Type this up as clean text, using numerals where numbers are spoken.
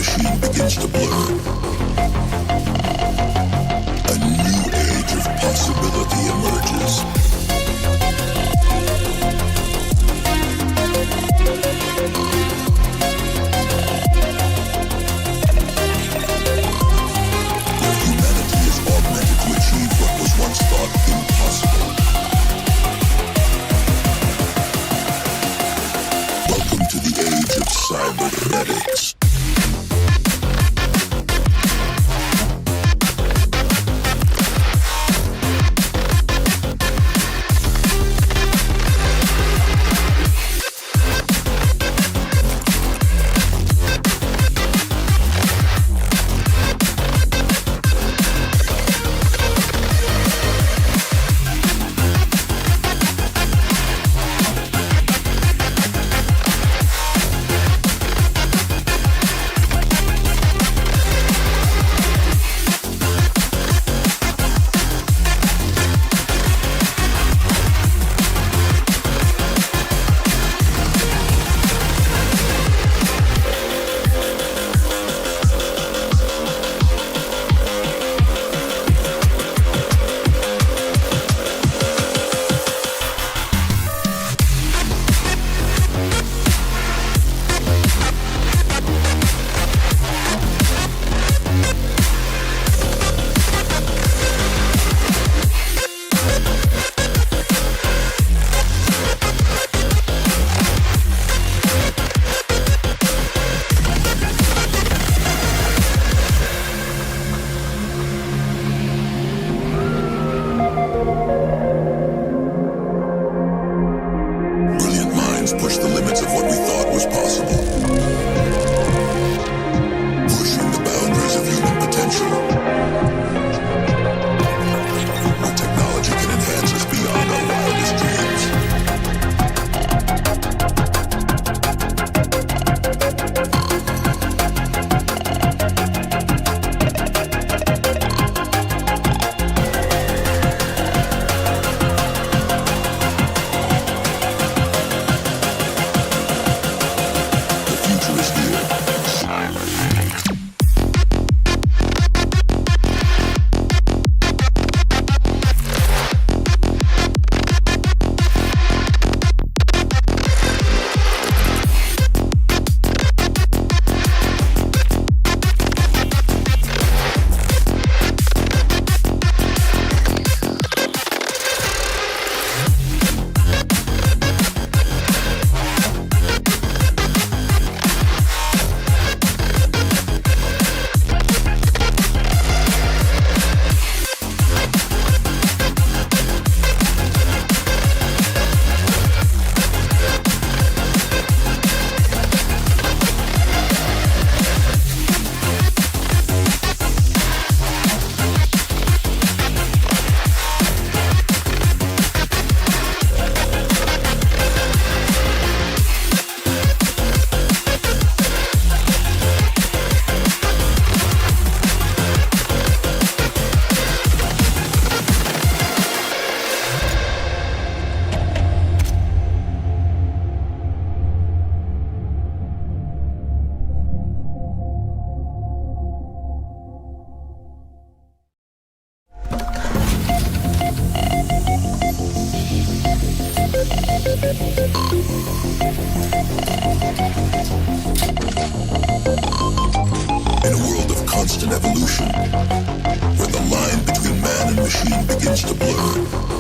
machine begins to blur. A new age of possibility emerges. Where humanity is augmented to achieve what was once thought impossible. Welcome to the age of cybernetics. Push the limits of what we thought was possible. Pushing the boundaries of human potential. Where technology can enhance us beyond our wildest dreams. In a world of constant evolution, where the line between man and machine begins to blur,